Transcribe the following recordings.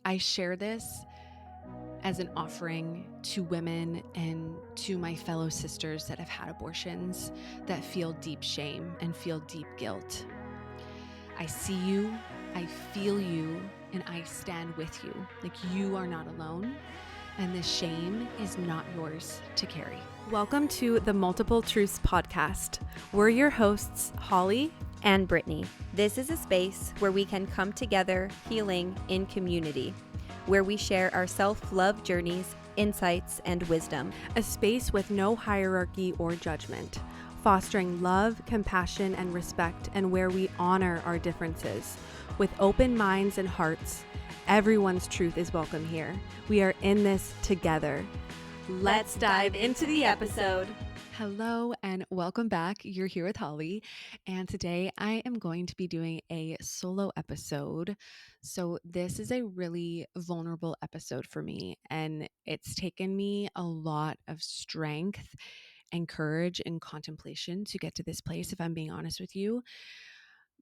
I share this as an offering to women and to my fellow sisters that have had abortions, that feel deep shame and feel deep guilt. I see you, I feel you, and I stand with you. Like, you are not alone, and this shame is not yours to carry. Welcome to the Multiple Truths podcast. We're your hosts, Holly and Brittany. This is a space where we can come together healing in community, where we share our self-love journeys, insights, and wisdom. A space with no hierarchy or judgment, fostering love, compassion, and respect, and where we honor our differences. With open minds and hearts, everyone's truth is welcome here. We are in this together. Let's dive into the episode. Hello and welcome back. You're here with Holly, and today I am going to be doing a solo episode. So this is a really vulnerable episode for me, and it's taken me a lot of strength and courage and contemplation to get to this place, if I'm being honest with you.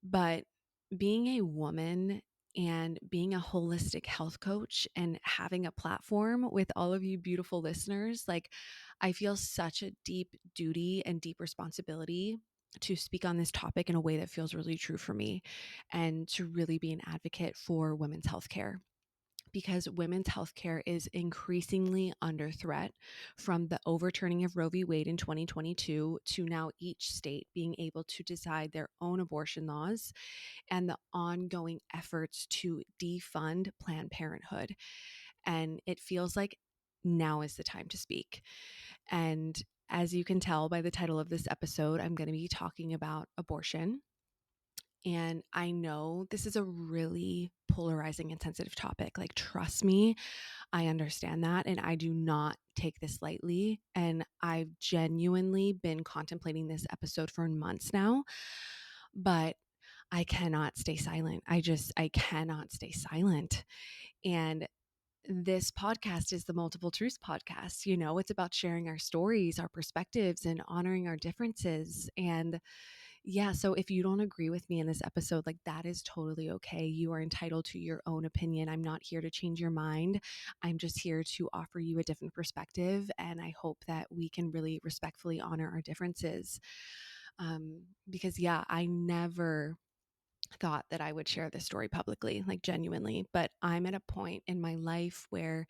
But being a woman and being a holistic health coach and having a platform with all of you beautiful listeners, like, I feel such a deep duty and deep responsibility to speak on this topic in a way that feels really true for me, and to really be an advocate for women's healthcare. Because women's healthcare is increasingly under threat, from the overturning of Roe v. Wade in 2022 to now each state being able to decide their own abortion laws, and the ongoing efforts to defund Planned Parenthood. And it feels like now is the time to speak. And as you can tell by the title of this episode, I'm going to be talking about abortion. And I know this is a really polarizing and sensitive topic. Like, trust me, I understand that. And I do not take this lightly. And I've genuinely been contemplating this episode for months now, but I cannot stay silent. I cannot stay silent. And this podcast is the Multiple Truths podcast. You know, it's about sharing our stories, our perspectives, and honoring our differences. And yeah, so if you don't agree with me in this episode, like, that is totally okay. You are entitled to your own opinion. I'm not here to change your mind. I'm just here to offer you a different perspective. And I hope that we can really respectfully honor our differences. Because yeah, I never thought that I would share this story publicly, like, genuinely, but I'm at a point in my life where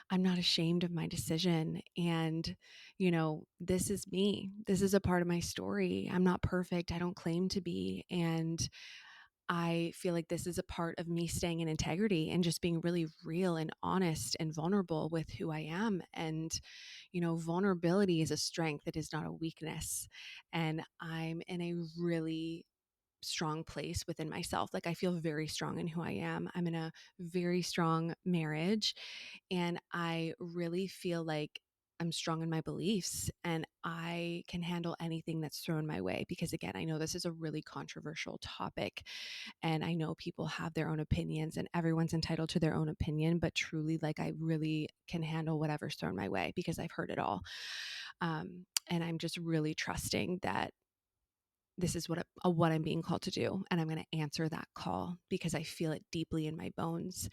I'm not ashamed of my decision. And, you know, this is me. This is a part of my story. I'm not perfect. I don't claim to be. And I feel like this is a part of me staying in integrity and just being really real and honest and vulnerable with who I am. And, you know, vulnerability is a strength. It is not a weakness. And I'm in a really strong place within myself. Like, I feel very strong in who I am. I'm in a very strong marriage, and I really feel like I'm strong in my beliefs, and I can handle anything that's thrown my way. Because again, I know this is a really controversial topic, and I know people have their own opinions, and everyone's entitled to their own opinion, but truly, like, I really can handle whatever's thrown my way because I've heard it all. And I'm just really trusting that this is what I'm being called to do. And I'm going to answer that call because I feel it deeply in my bones.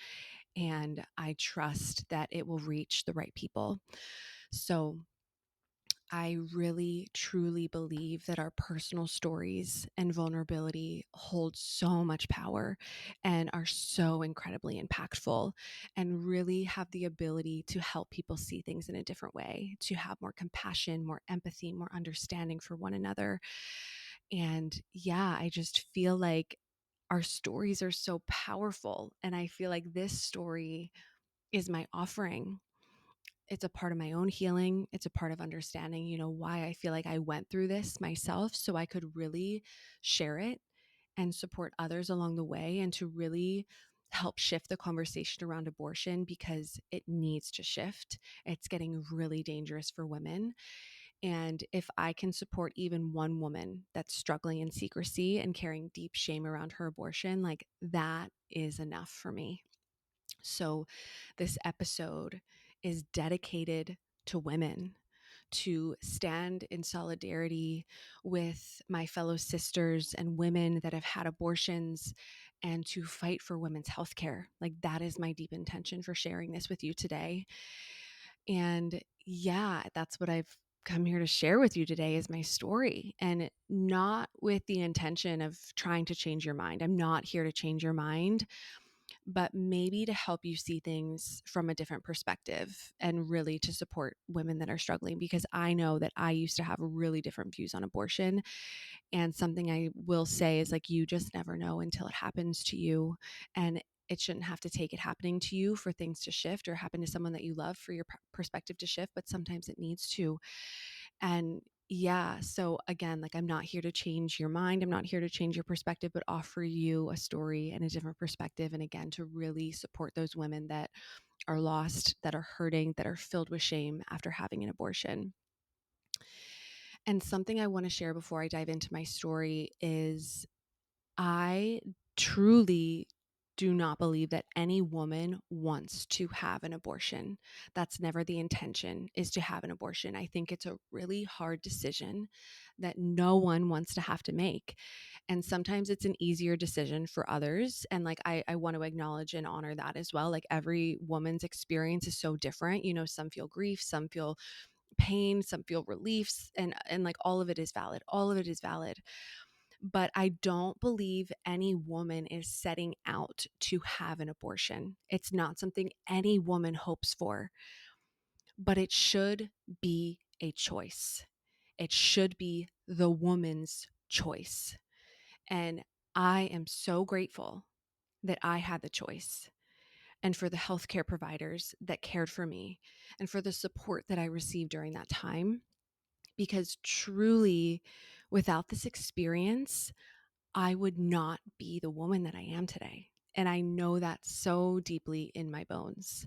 And I trust that it will reach the right people. So I really, truly believe that our personal stories and vulnerability hold so much power and are so incredibly impactful, and really have the ability to help people see things in a different way, to have more compassion, more empathy, more understanding for one another. And yeah, I just feel like our stories are so powerful. And I feel like this story is my offering. It's a part of my own healing. It's a part of understanding, you know, why I feel like I went through this myself, so I could really share it and support others along the way, and to really help shift the conversation around abortion, because it needs to shift. It's getting really dangerous for women. And if I can support even one woman that's struggling in secrecy and carrying deep shame around her abortion, like, that is enough for me. So this episode is dedicated to women, to stand in solidarity with my fellow sisters and women that have had abortions, and to fight for women's healthcare. Like, that is my deep intention for sharing this with you today. And yeah, that's what I've come here to share with you today is my story, and not with the intention of trying to change your mind. I'm not here to change your mind, but maybe to help you see things from a different perspective and really to support women that are struggling, because I know that I used to have really different views on abortion. And something I will say is, like, you just never know until it happens to you. And it shouldn't have to take it happening to you for things to shift, or happen to someone that you love for your perspective to shift, but sometimes it needs to. And yeah, so again, like, I'm not here to change your mind. I'm not here to change your perspective, but offer you a story and a different perspective. And again, to really support those women that are lost, that are hurting, that are filled with shame after having an abortion. And something I want to share before I dive into my story is, I truly do not believe that any woman wants to have an abortion. That's never the intention, is to have an abortion. I think it's a really hard decision that no one wants to have to make. And sometimes it's an easier decision for others. And like, I want to acknowledge and honor that as well. Like, every woman's experience is so different. You know, some feel grief, some feel pain, some feel reliefs, and like, all of it is valid. All of it is valid. But I don't believe any woman is setting out to have an abortion. It's not something any woman hopes for, but it should be a choice. It should be the woman's choice. And I am so grateful that I had the choice, and for the healthcare providers that cared for me, and for the support that I received during that time. Because truly, without this experience, I would not be the woman that I am today. And I know that so deeply in my bones.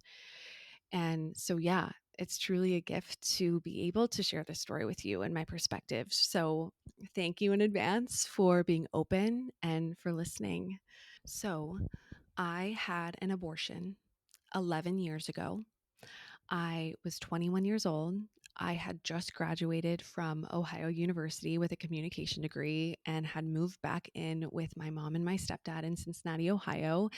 And so, yeah, it's truly a gift to be able to share this story with you and my perspective. So, thank you in advance for being open and for listening. So, I had an abortion 11 years ago. I was 21 years old. I had just graduated from Ohio University with a communication degree and had moved back in with my mom and my stepdad in Cincinnati, Ohio.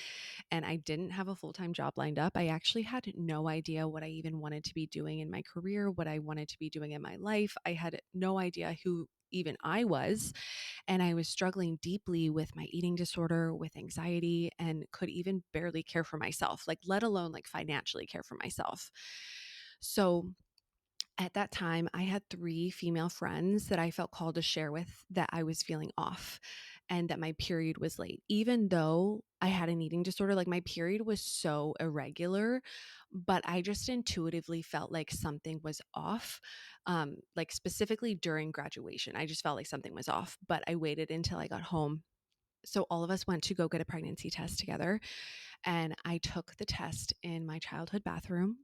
And I didn't have a full time job lined up. I actually had no idea what I even wanted to be doing in my career, what I wanted to be doing in my life. I had no idea who even I was. And I was struggling deeply with my eating disorder, with anxiety, and could even barely care for myself, like, let alone like financially care for myself. So at that time, I had three female friends that I felt called to share with that I was feeling off and that my period was late. Even though I had an eating disorder, like, my period was so irregular, but I just intuitively felt like something was off. Like, specifically during graduation, I just felt like something was off, but I waited until I got home. So all of us went to go get a pregnancy test together, and I took the test in my childhood bathroom.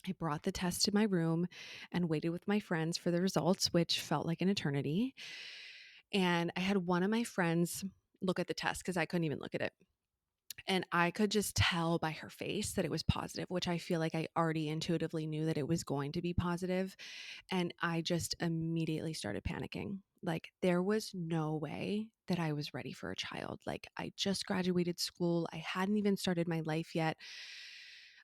I brought the test to my room and waited with my friends for the results, which felt like an eternity. And I had one of my friends look at the test because I couldn't even look at it. And I could just tell by her face that it was positive, which I feel like I already intuitively knew that it was going to be positive. And I just immediately started panicking. Like, there was no way that I was ready for a child. Like, I just graduated school. I hadn't even started my life yet.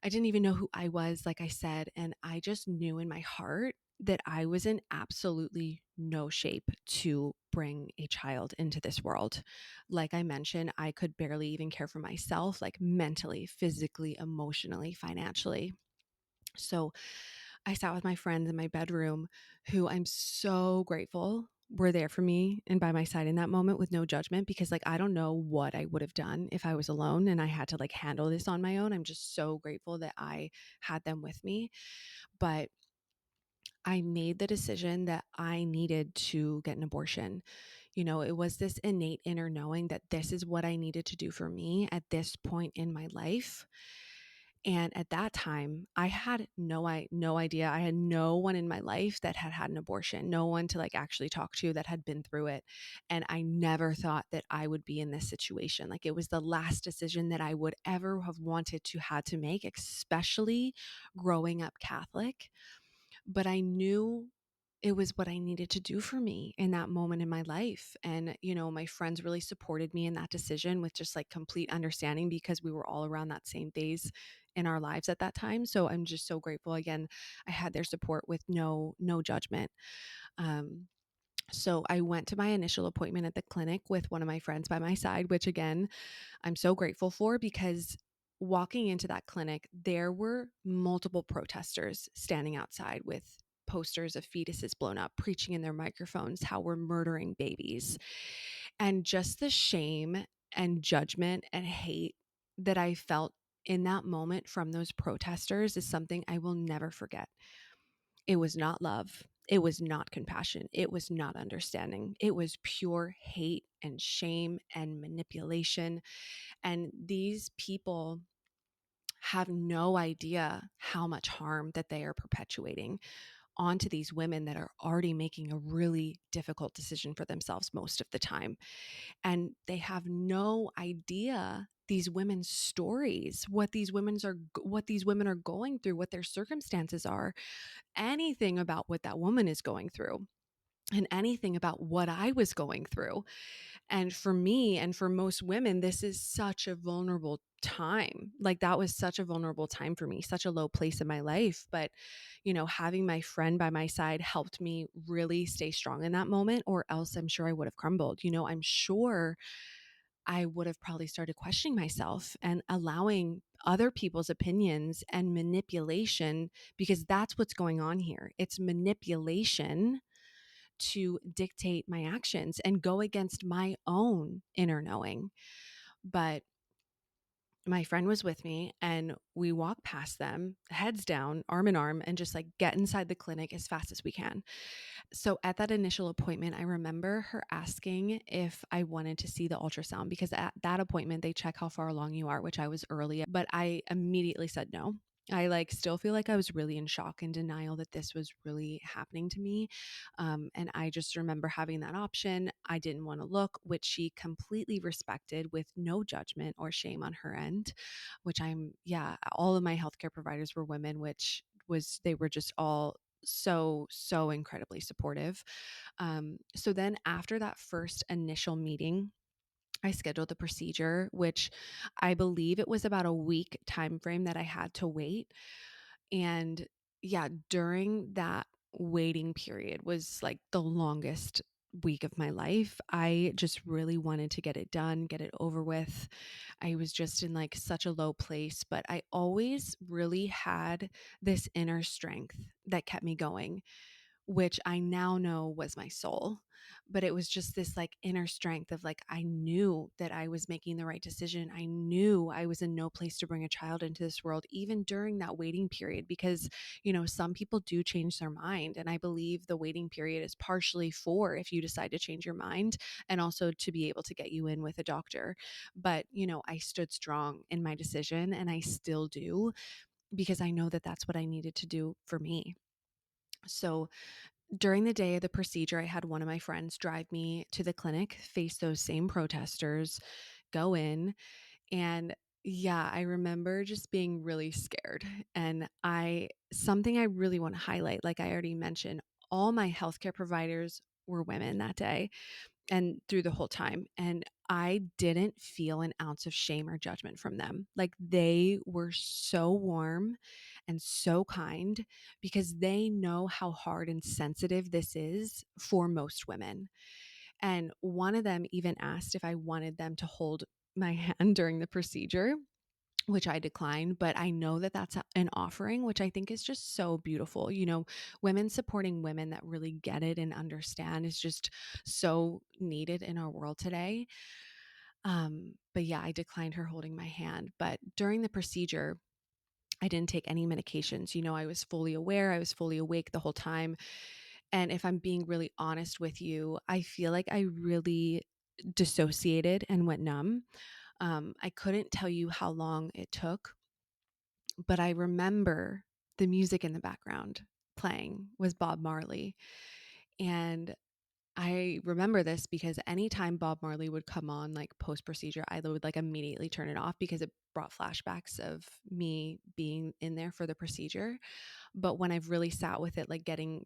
I didn't even know who I was, like I said. And I just knew in my heart that I was in absolutely no shape to bring a child into this world. Like I mentioned, I could barely even care for myself, like mentally, physically, emotionally, financially. So I sat with my friends in my bedroom, who I'm so grateful were there for me and by my side in that moment with no judgment, because like, I don't know what I would have done if I was alone and I had to like handle this on my own. I'm just so grateful that I had them with me. But I made the decision that I needed to get an abortion. You know, it was this innate inner knowing that this is what I needed to do for me at this point in my life. And at that time, I had no idea. I had no one in my life that had had an abortion, no one to like actually talk to that had been through it. And I never thought that I would be in this situation. Like, it was the last decision that I would ever have wanted to had to make, especially growing up Catholic. But I knew it was what I needed to do for me in that moment in my life. And, my friends really supported me in that decision with just like complete understanding because we were all around that same phase in our lives at that time. So I'm just so grateful. Again, I had their support with no judgment. Um, so I went to my initial appointment at the clinic with one of my friends by my side, which again, I'm so grateful for because walking into that clinic, there were multiple protesters standing outside with posters of fetuses blown up, preaching in their microphones how we're murdering babies. And just the shame and judgment and hate that I felt in that moment from those protesters is something I will never forget. It was not love. It was not compassion. It was not understanding. It was pure hate and shame and manipulation. And these people have no idea how much harm that they are perpetuating onto these women that are already making a really difficult decision for themselves most of the time. And they have no idea these women's stories, what these women are going through, what their circumstances are, anything about what that woman is going through. And anything about what I was going through. And for me and for most women, this is such a vulnerable time. Like that was such a vulnerable time for me, such a low place in my life. But, having my friend by my side helped me really stay strong in that moment, or else I'm sure I would have crumbled. I'm sure I would have probably started questioning myself and allowing other people's opinions and manipulation, because that's what's going on here. It's manipulation to dictate my actions and go against my own inner knowing. But my friend was with me and we walked past them, heads down, arm in arm, and just like get inside the clinic as fast as we can. So at that initial appointment, I remember her asking if I wanted to see the ultrasound because at that appointment, they check how far along you are, which I was early, but I immediately said no. I still feel like I was really in shock and denial that this was really happening to me. And I just remember having that option. I didn't want to look, which she completely respected with no judgment or shame on her end, which yeah, all of my healthcare providers were women, they were just all so incredibly supportive. So then after that first initial meeting, I scheduled the procedure, which I believe it was about a week time frame that I had to wait. And yeah, during that waiting period was like the longest week of my life. I just really wanted to get it done, get it over with. I was just in like such a low place, but I always really had this inner strength that kept me going, which I now know was my soul. But it was just this like inner strength of like, I knew that I was making the right decision. I knew I was in no place to bring a child into this world, even during that waiting period, because, some people do change their mind. And I believe the waiting period is partially for if you decide to change your mind and also to be able to get you in with a doctor. But, I stood strong in my decision and I still do because I know that that's what I needed to do for me. So during the day of the procedure, I had one of my friends drive me to the clinic, face those same protesters, go in. And yeah, I remember just being really scared. And something I really want to highlight, like I already mentioned, all my healthcare providers were women that day and through the whole time. And I didn't feel an ounce of shame or judgment from them. Like they were so warm and so kind because they know how hard and sensitive this is for most women. And one of them even asked if I wanted them to hold my hand during the procedure, which I declined, but I know that that's an offering, which I think is just so beautiful. Women supporting women that really get it and understand is just so needed in our world today. But yeah, I declined her holding my hand. But during the procedure, I didn't take any medications. I was fully aware, I was fully awake the whole time. And if I'm being really honest with you, I feel like I really dissociated and went numb. I couldn't tell you how long it took, but I remember the music in the background playing was Bob Marley. And I remember this because anytime Bob Marley would come on like post procedure, I would like immediately turn it off because it brought flashbacks of me being in there for the procedure. But when I've really sat with it, like getting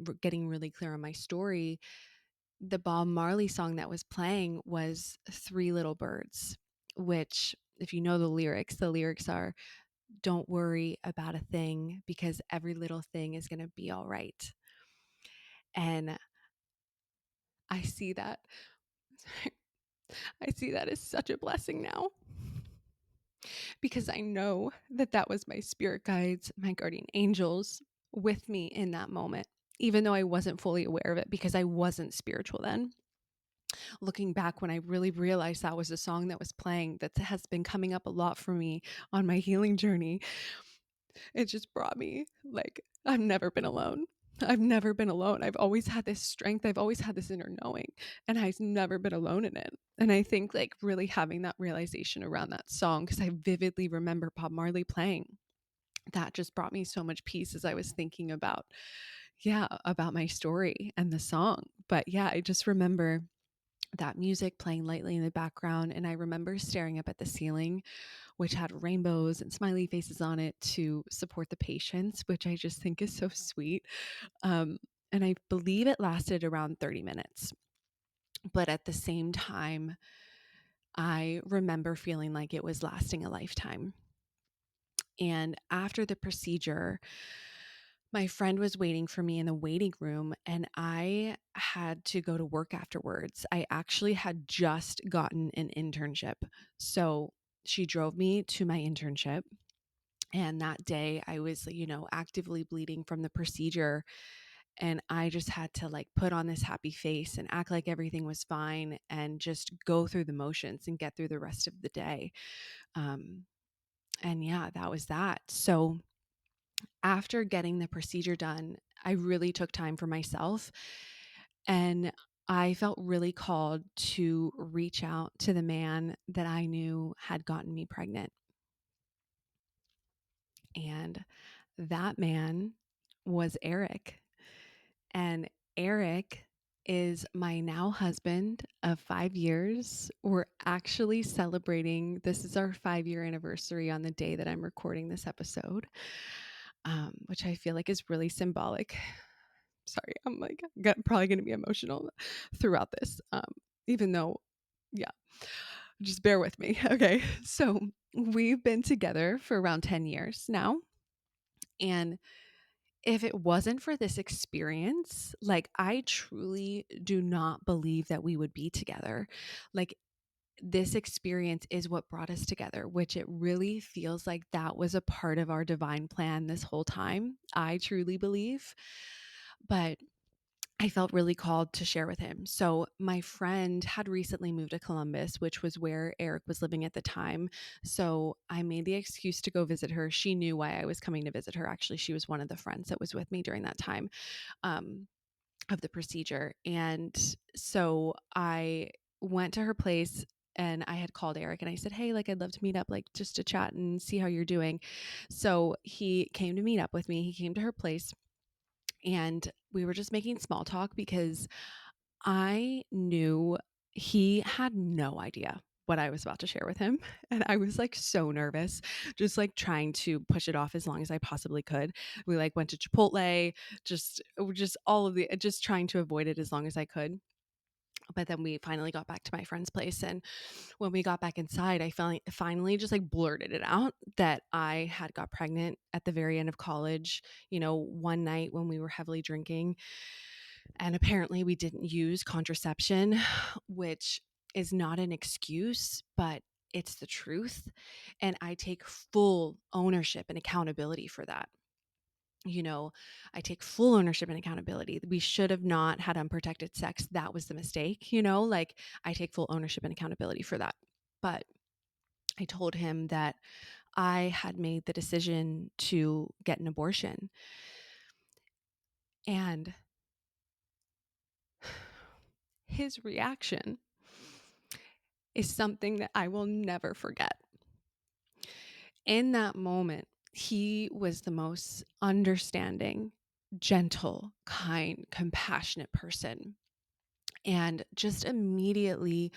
really clear on my story, the Bob Marley song that was playing was Three Little Birds, which, if you know the lyrics are, don't worry about a thing because every little thing is going to be all right. And I see that. I see that as such a blessing now because I know that that was my spirit guides, my guardian angels with me in that moment, even though I wasn't fully aware of it because I wasn't spiritual then. Looking back, when I really realized that was a song that was playing, that has been coming up a lot for me on my healing journey, it just brought me like, I've never been alone. I've never been alone. I've always had this strength. I've always had this inner knowing, and I've never been alone in it. And I think like really having that realization around that song, because I vividly remember Bob Marley playing, that just brought me so much peace as I was thinking about, yeah, about my story and the song. But yeah, I just remember that music playing lightly in the background. And I remember staring up at the ceiling, which had rainbows and smiley faces on it to support the patients, which I just think is so sweet. Um, and I believe it lasted around 30 minutes. But at the same time, I remember feeling like it was lasting a lifetime. And after the procedure, my friend was waiting for me in the waiting room, and I had to go to work afterwards. I actually had just gotten an internship. So she drove me to my internship. And that day I was, actively bleeding from the procedure. And I just had to like put on this happy face and act like everything was fine and just go through the motions and get through the rest of the day. Um, and yeah, that was that. So after getting the procedure done, I really took time for myself, and I felt really called to reach out to the man that I knew had gotten me pregnant. And that man was Eric. And Eric is my now husband of 5 years. We're actually celebrating, this is our 5 year anniversary on the day that I'm recording this episode, which I feel like is really symbolic. Sorry, I'm like probably going to be emotional throughout this, even though, yeah, just bear with me. Okay. So we've been together for around 10 years now. And if it wasn't for this experience, like I truly do not believe that we would be together. Like this experience is what brought us together, which it really feels like that was a part of our divine plan this whole time. I truly believe. But I felt really called to share with him. So, my friend had recently moved to Columbus, which was where Eric was living at the time. So, I made the excuse to go visit her. She knew why I was coming to visit her. Actually, she was one of the friends that was with me during that time um, of the procedure. And so, I went to her place. And I had called Eric and I said, hey, like, I'd love to meet up, like, just to chat and see how you're doing. So he came to meet up with me. He came to her place and we were just making small talk because I knew he had no idea what I was about to share with him. And I was like so nervous, just like trying to push it off as long as I possibly could. We like went to Chipotle, just all of the, just trying to avoid it as long as I could. But then we finally got back to my friend's place. And when we got back inside, I finally just like blurted it out that I had got pregnant at the very end of college, one night when we were heavily drinking. And apparently we didn't use contraception, which is not an excuse, but it's the truth. And I take full ownership and accountability for that. I take full ownership and accountability. We should have not had unprotected sex. That was the mistake, like I take full ownership and accountability for that. But I told him that I had made the decision to get an abortion. And his reaction is something that I will never forget. In that moment, he was the most understanding, gentle, kind, compassionate person. and just immediately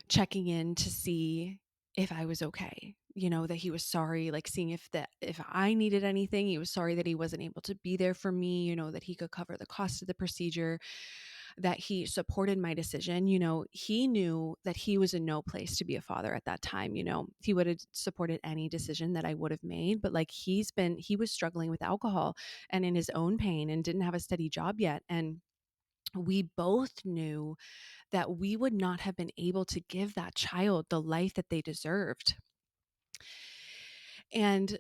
checking in to see if I was okay. That he was sorry, like seeing if I needed anything. He was sorry that he wasn't able to be there for me, that he could cover the cost of the procedure, that he supported my decision. He knew that he was in no place to be a father at that time. He would have supported any decision that I would have made, but like he was struggling with alcohol and in his own pain and didn't have a steady job yet. And we both knew that we would not have been able to give that child the life that they deserved. And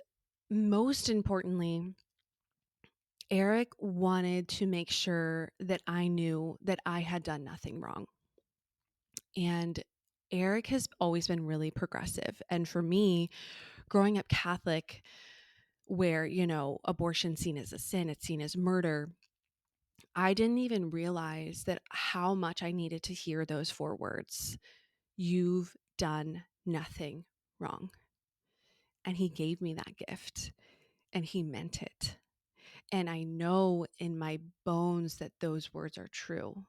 most importantly, Eric wanted to make sure that I knew that I had done nothing wrong. And Eric has always been really progressive. And for me, growing up Catholic, where, abortion's seen as a sin, it's seen as murder, I didn't even realize that how much I needed to hear those four words: "You've done nothing wrong." And he gave me that gift and he meant it. And I know in my bones that those words are true.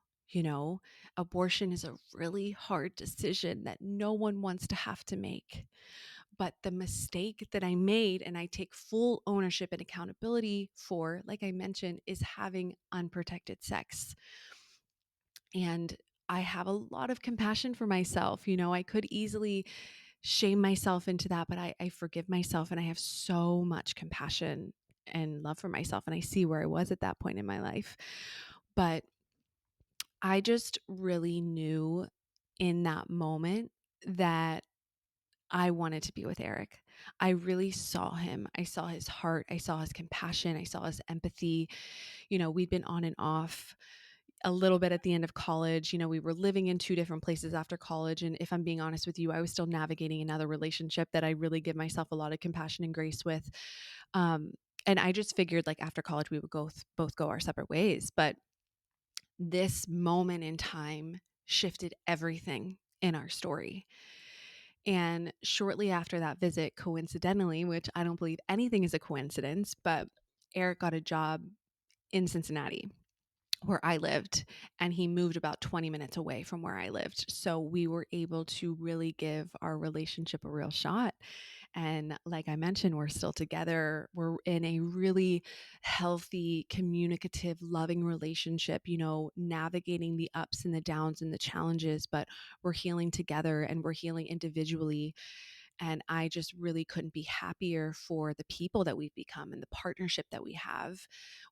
Abortion is a really hard decision that no one wants to have to make. But the mistake that I made, and I take full ownership and accountability for, like I mentioned, is having unprotected sex. And I have a lot of compassion for myself. I could easily shame myself into that, but I forgive myself and I have so much compassion and love for myself. And I see where I was at that point in my life. But I just really knew in that moment that I wanted to be with Eric. I really saw him. I saw his heart. I saw his compassion. I saw his empathy. We'd been on and off a little bit at the end of college. We were living in two different places after college. And if I'm being honest with you, I was still navigating another relationship that I really give myself a lot of compassion and grace with. Um, and I just figured like after college, we would both go our separate ways. But this moment in time shifted everything in our story. And shortly after that visit, coincidentally, which I don't believe anything is a coincidence, but Eric got a job in Cincinnati where I lived, and he moved about 20 minutes away from where I lived. So we were able to really give our relationship a real shot. And like I mentioned, we're still together. We're in a really healthy, communicative, loving relationship, navigating the ups and the downs and the challenges, but we're healing together and we're healing individually. And I just really couldn't be happier for the people that we've become and the partnership that we have,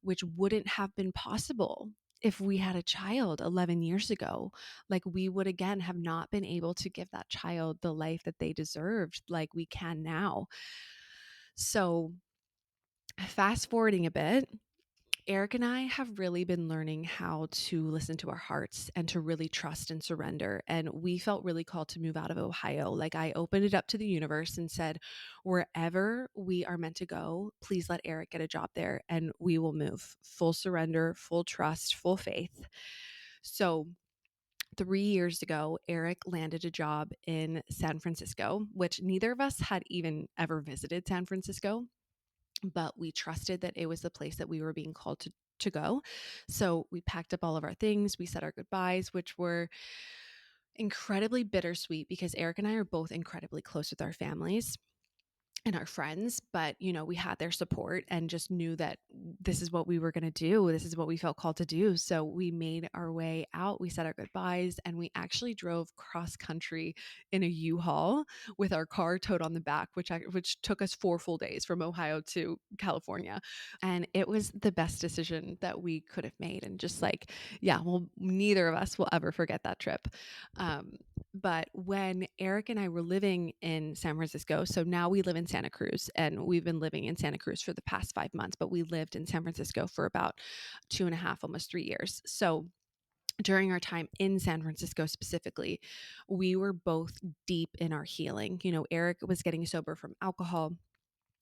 which wouldn't have been possible if we had a child 11 years ago. Like we would again have not been able to give that child the life that they deserved like we can now. So fast forwarding a bit, Eric and I have really been learning how to listen to our hearts and to really trust and surrender. And we felt really called to move out of Ohio. Like I opened it up to the universe and said, wherever we are meant to go, please let Eric get a job there and we will move. Full surrender, full trust, full faith. So 3 years ago, Eric landed a job in San Francisco, which neither of us had even ever visited San Francisco, but we trusted that it was the place that we were being called to go. So we packed up all of our things. We said our goodbyes, which were incredibly bittersweet because Eric and I are both incredibly close with our families and our friends, but we had their support and just knew that this is what we were going to do. This is what we felt called to do. So we made our way out. We said our goodbyes and we actually drove cross country in a U-Haul with our car towed on the back, which took us 4 full days from Ohio to California. And it was the best decision that we could have made. And just like, yeah, well, neither of us will ever forget that trip. But when Eric and I were living in San Francisco, so now we live in Santa Cruz and we've been living in Santa Cruz for the past 5 months, but we lived in San Francisco for about 2.5, almost 3 years. So during our time in San Francisco specifically, we were both deep in our healing. Eric was getting sober from alcohol.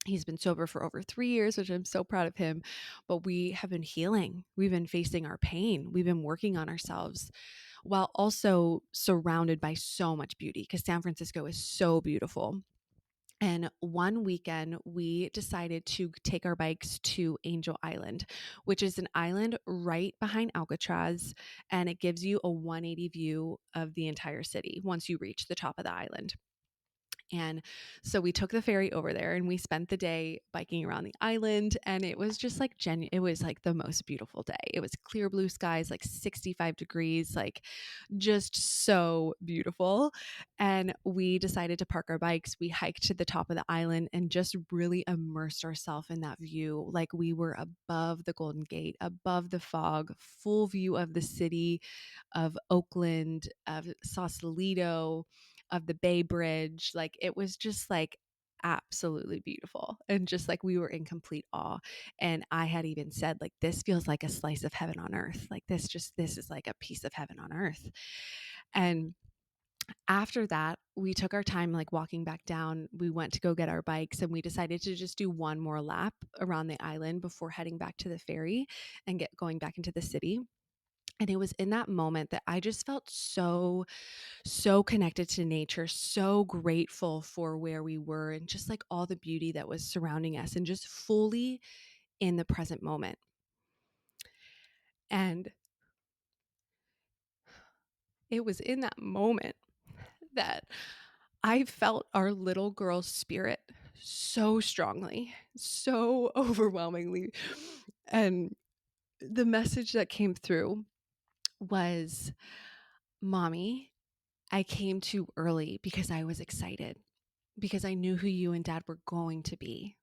He's been sober for over 3 years, which I'm so proud of him. But we have been healing. We've been facing our pain. We've been working on ourselves while also surrounded by so much beauty because San Francisco is so beautiful. And one weekend, we decided to take our bikes to Angel Island, which is an island right behind Alcatraz. And it gives you a 180 view of the entire city once you reach the top of the island. And so we took the ferry over there and we spent the day biking around the island. And it was just like, it was like the most beautiful day. It was clear blue skies, like 65 degrees, like just so beautiful. And we decided to park our bikes. We hiked to the top of the island and just really immersed ourselves in that view. Like we were above the Golden Gate, above the fog, full view of the city of Oakland, of Sausalito, of the Bay Bridge. Like it was just like absolutely beautiful, and just like we were in complete awe. And I had even said, like, this feels like a slice of heaven on earth. Like this is like a piece of heaven on earth. And after that, we took our time, like walking back down. We went to go get our bikes and we decided to just do one more lap around the island before heading back to the ferry and going back into the city. And it was in that moment that I just felt so connected to nature, so grateful for where we were and just like all the beauty that was surrounding us and just fully in the present moment. And it was in that moment that I felt our little girl's spirit so strongly, so overwhelmingly. And the message that came through was, Mommy, I came too early because I was excited, because I knew who you and Dad were going to be.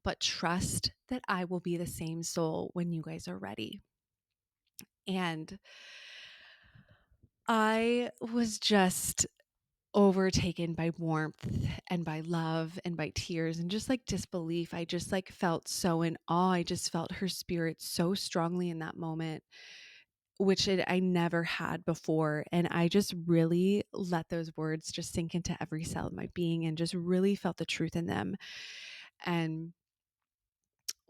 But trust that I will be the same soul when you guys are ready. And I was just overtaken by warmth and by love and by tears and just like disbelief. I just like felt so in awe. I just felt her spirit so strongly in that moment, which I never had before. And I just really let those words just sink into every cell of my being and just really felt the truth in them. And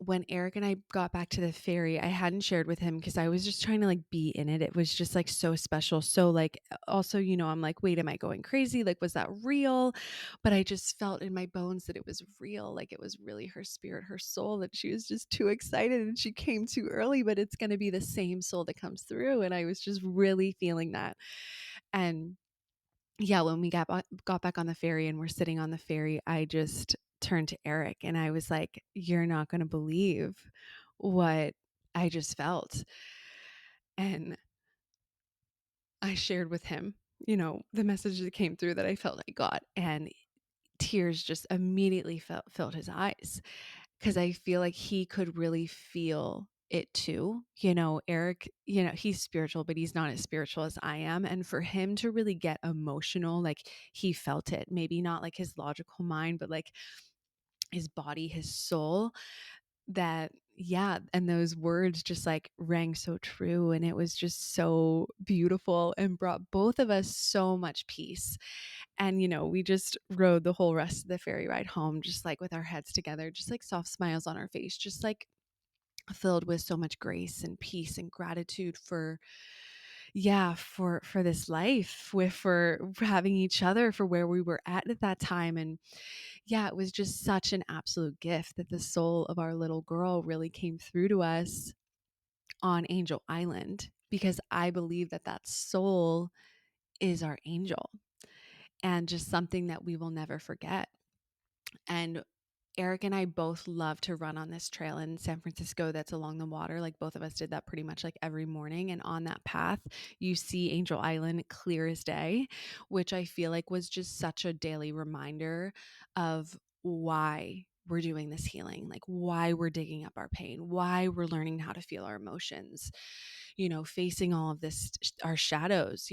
when Eric and I got back to the ferry, I hadn't shared with him because I was just trying to like be in it. It was just like so special. So like also, I'm like, wait, am I going crazy? Like, was that real? But I just felt in my bones that it was real. Like it was really her spirit, her soul, that she was just too excited and she came too early, but it's going to be the same soul that comes through. And I was just really feeling that. And yeah, when we got back on the ferry and we're sitting on the ferry, I just turned to Eric and I was like, "You're not going to believe what I just felt." And I shared with him, the message that came through that I felt I got, and tears just immediately filled his eyes, because I feel like he could really feel it too. Eric, he's spiritual, but he's not as spiritual as I am. And for him to really get emotional, like he felt it, maybe not like his logical mind, but like his body, his soul, that, yeah. And those words just like rang so true. And it was just so beautiful and brought both of us so much peace. And, we just rode the whole rest of the ferry ride home, just like with our heads together, just like soft smiles on our face, just like filled with so much grace and peace and gratitude for, yeah, for this life, for having each other, for where we were at that time. And yeah, it was just such an absolute gift that the soul of our little girl really came through to us on Angel Island, because I believe that that soul is our angel and just something that we will never forget. And Eric and I both love to run on this trail in San Francisco that's along the water. Like both of us did that pretty much like every morning. And on that path, you see Angel Island clear as day, which I feel like was just such a daily reminder of why we're doing this healing, like why we're digging up our pain, why we're learning how to feel our emotions, facing all of this, our shadows.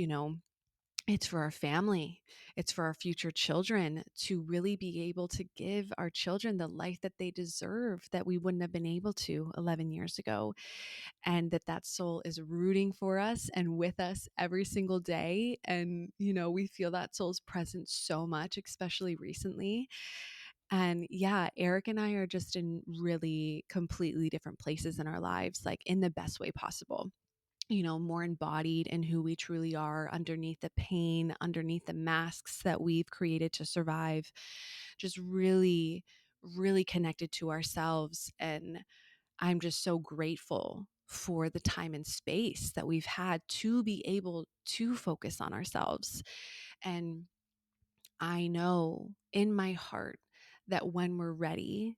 It's for our family. It's for our future children to really be able to give our children the life that they deserve, that we wouldn't have been able to 11 years ago. And that soul is rooting for us and with us every single day. And, we feel that soul's presence so much, especially recently. And yeah, Eric and I are just in really completely different places in our lives, like in the best way possible. more embodied in who we truly are underneath the pain, underneath the masks that we've created to survive, just really, really connected to ourselves. And I'm just so grateful for the time and space that we've had to be able to focus on ourselves. And I know in my heart that when we're ready,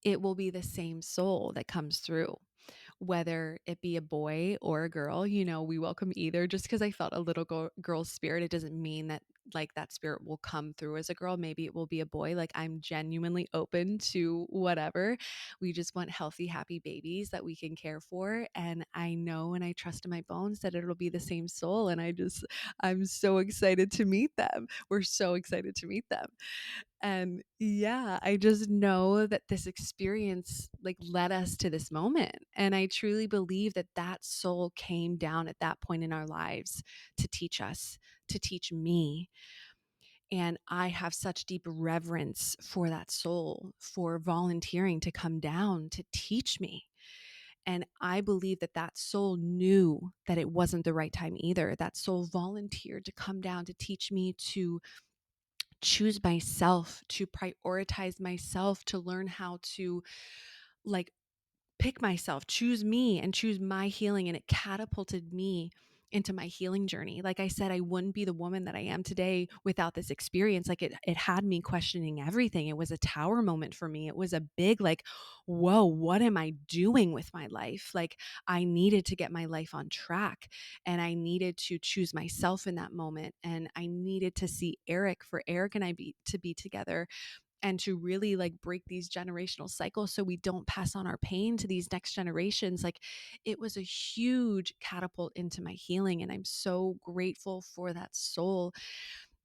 it will be the same soul that comes through, whether it be a boy or a girl. We welcome either. Just because I felt a little girl's spirit, it doesn't mean that like that spirit will come through as a girl. Maybe it will be a boy. Like, I'm genuinely open to whatever. We just want healthy, happy babies that we can care for. And I know and I trust in my bones that it'll be the same soul. And I'm so excited to meet them. We're so excited to meet them. And yeah, I just know that this experience like led us to this moment. And I truly believe that that soul came down at that point in our lives to teach us, to teach me. And I have such deep reverence for that soul, for volunteering to come down to teach me. And I believe that that soul knew that it wasn't the right time either. That soul volunteered to come down to teach me to choose myself, to prioritize myself, to learn how to like pick myself, choose me, and choose my healing. And it catapulted me into my healing journey. Like I said, I wouldn't be the woman that I am today without this experience. Like it had me questioning everything. It was a tower moment for me. It was a big like, whoa, what am I doing with my life? Like, I needed to get my life on track, and I needed to choose myself in that moment. And I needed to see Eric, for Eric and to be together, and to really like break these generational cycles so we don't pass on our pain to these next generations. Like, it was a huge catapult into my healing, and I'm so grateful for that soul.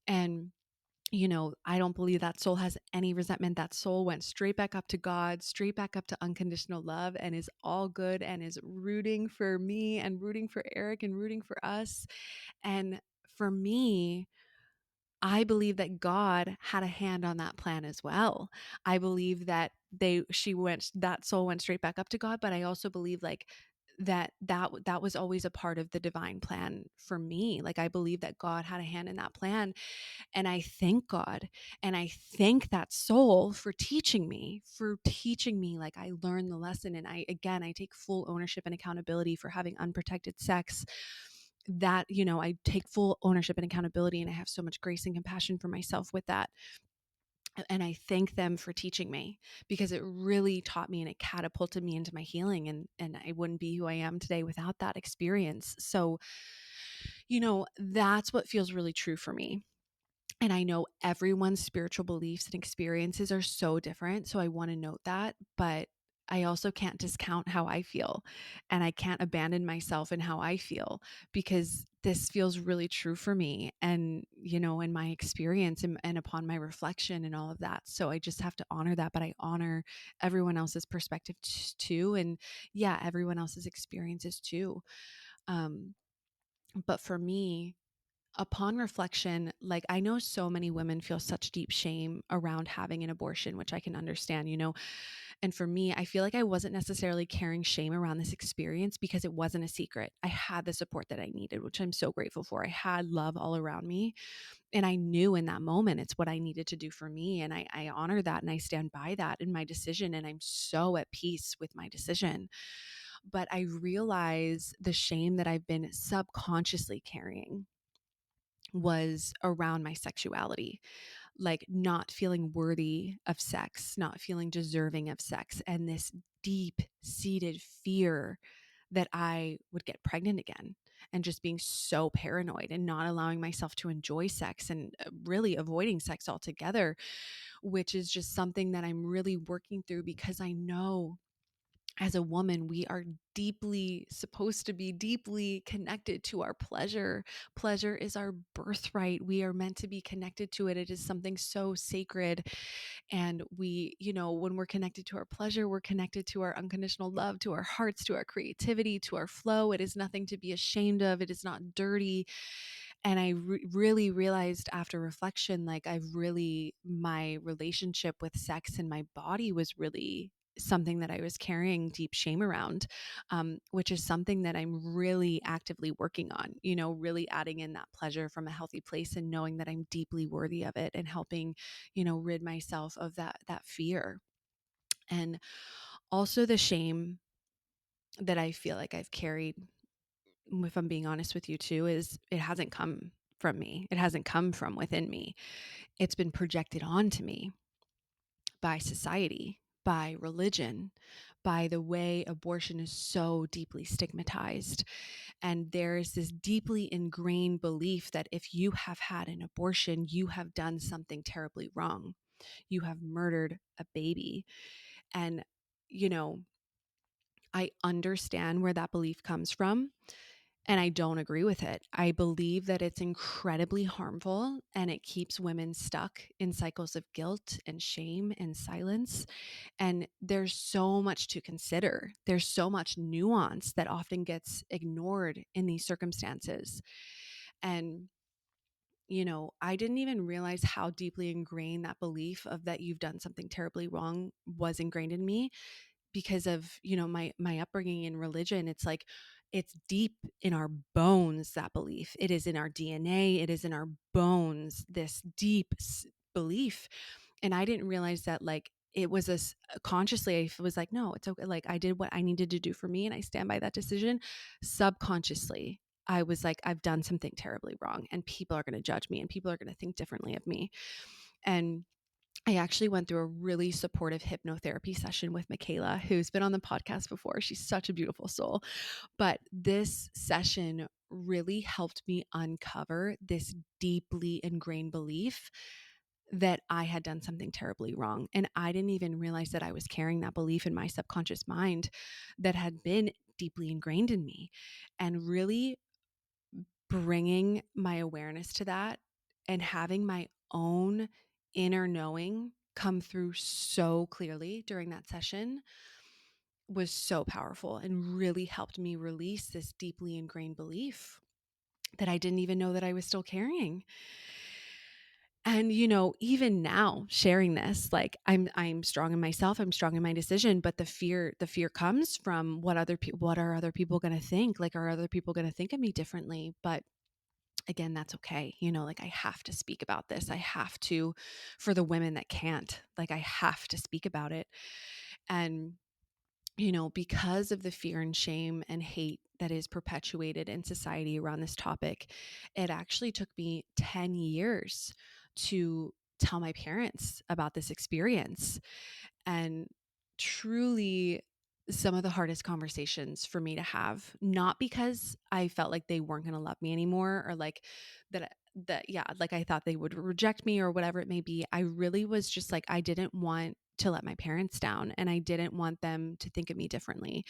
And I don't believe that soul has any resentment. That soul went straight back up to God, straight back up to unconditional love, and is all good and is rooting for me and rooting for Eric and rooting for us. And for me, I believe that God had a hand on that plan as well. I believe that that soul went straight back up to God, but I also believe like that was always a part of the divine plan for me. Like, I believe that God had a hand in that plan, and I thank God, and I thank that soul for teaching me. Like, I learned the lesson, and I take full ownership and accountability for having unprotected sex. That, I take full ownership and accountability, and I have so much grace and compassion for myself with that. And I thank them for teaching me, because it really taught me and it catapulted me into my healing. And I wouldn't be who I am today without that experience. So, that's what feels really true for me. And I know everyone's spiritual beliefs and experiences are so different. So I want to note that. But I also can't discount how I feel. And I can't abandon myself in how I feel, because this feels really true for me. And, in my experience, and upon my reflection and all of that. So I just have to honor that. But I honor everyone else's perspective too. And yeah, everyone else's experiences too. Um, but for me, upon reflection, like, I know so many women feel such deep shame around having an abortion, which I can understand. And for me, I feel like I wasn't necessarily carrying shame around this experience because it wasn't a secret. I had the support that I needed, which I'm so grateful for. I had love all around me. And I knew in that moment it's what I needed to do for me. And I honor that, and I stand by that in my decision. And I'm so at peace with my decision. But I realize the shame that I've been subconsciously carrying was around my sexuality, like not feeling worthy of sex, not feeling deserving of sex, and this deep seated fear that I would get pregnant again, and just being so paranoid and not allowing myself to enjoy sex, and really avoiding sex altogether, which is just something that I'm really working through, because I know as a woman, we are supposed to be deeply connected to our pleasure. Pleasure is our birthright. We are meant to be connected to it. It is something so sacred. And when we're connected to our pleasure, we're connected to our unconditional love, to our hearts, to our creativity, to our flow. It is nothing to be ashamed of. It is not dirty. And I really realized after reflection, like, my relationship with sex and my body was really something that I was carrying deep shame around, which is something that I'm really actively working on, really adding in that pleasure from a healthy place and knowing that I'm deeply worthy of it and helping, rid myself of that fear. And also the shame that I feel like I've carried, if I'm being honest with you too, is it hasn't come from me. It hasn't come from within me. It's been projected onto me by society, by religion, by the way abortion is so deeply stigmatized. And there's this deeply ingrained belief that if you have had an abortion, you have done something terribly wrong. You have murdered a baby. And, you know, I understand where that belief comes from. And I don't agree with it. I believe that it's incredibly harmful and it keeps women stuck in cycles of guilt and shame and silence. And there's so much to consider. There's so much nuance that often gets ignored in these circumstances. And, I didn't even realize how deeply ingrained that belief of that you've done something terribly wrong was ingrained in me because of my upbringing in religion. It's like it's deep in our bones, that belief. It is in our DNA, it is in our bones, this deep belief. And I didn't realize that, like, it was consciously I was like, no, it's okay, like I did what I needed to do for me and I stand by that decision. Subconsciously I was like, I've done something terribly wrong and people are going to judge me and people are going to think differently of me. And I actually went through a really supportive hypnotherapy session with Michaela, who's been on the podcast before. She's such a beautiful soul. But this session really helped me uncover this deeply ingrained belief that I had done something terribly wrong. And I didn't even realize that I was carrying that belief in my subconscious mind that had been deeply ingrained in me. And really bringing my awareness to that and having my own inner knowing come through so clearly during that session was so powerful and really helped me release this deeply ingrained belief that I didn't even know that I was still carrying. And even now sharing this, like I'm strong in myself, I'm strong in my decision, but the fear comes from what are other people going to think? Like, are other people going to think of me differently? But again, that's okay. Like, I have to speak about this. I have to, for the women that can't, like, I have to speak about it. And, because of the fear and shame and hate that is perpetuated in society around this topic, it actually took me 10 years to tell my parents about this experience. And truly, some of the hardest conversations for me to have, not because I felt like they weren't going to love me anymore or like yeah, like I thought they would reject me or whatever it may be. I really was just like, I didn't want to let my parents down and I didn't want them to think of me differently,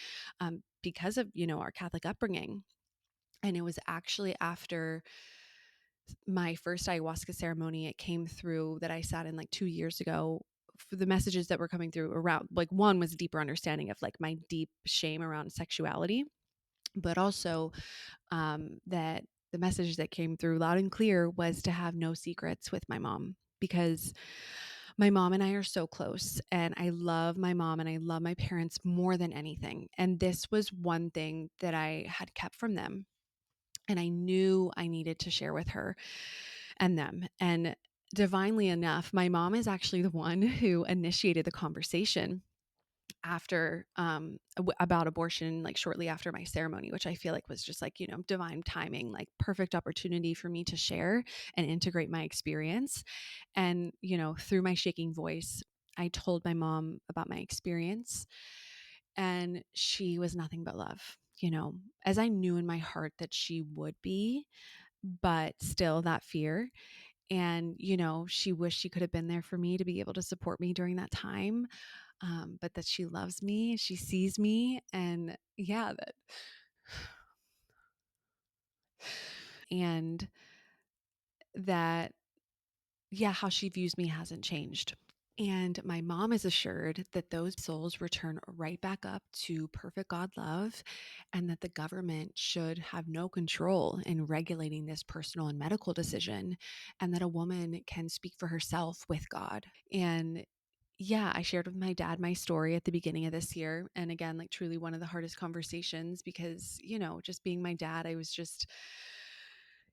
because of, our Catholic upbringing. And it was actually after my first ayahuasca ceremony, it came through that I sat in like 2 years ago. For the messages that were coming through around, like, one was a deeper understanding of like my deep shame around sexuality, but also that the message that came through loud and clear was to have no secrets with my mom, because my mom and I are so close and I love my mom and I love my parents more than anything. And this was one thing that I had kept from them. And I knew I needed to share with her and them. And divinely enough, my mom is actually the one who initiated the conversation after about abortion, like shortly after my ceremony, which I feel like was just like, divine timing, like perfect opportunity for me to share and integrate my experience. And, through my shaking voice, I told my mom about my experience and she was nothing but love, as I knew in my heart that she would be, but still that fear. And, she wished she could have been there for me to be able to support me during that time. But that she loves me, she sees me, and yeah, and that, yeah, how she views me hasn't changed. And my mom is assured that those souls return right back up to perfect God love, and that the government should have no control in regulating this personal and medical decision, and that a woman can speak for herself with God. And yeah, I shared with my dad my story at the beginning of this year. And again, like truly one of the hardest conversations because, just being my dad, I was just,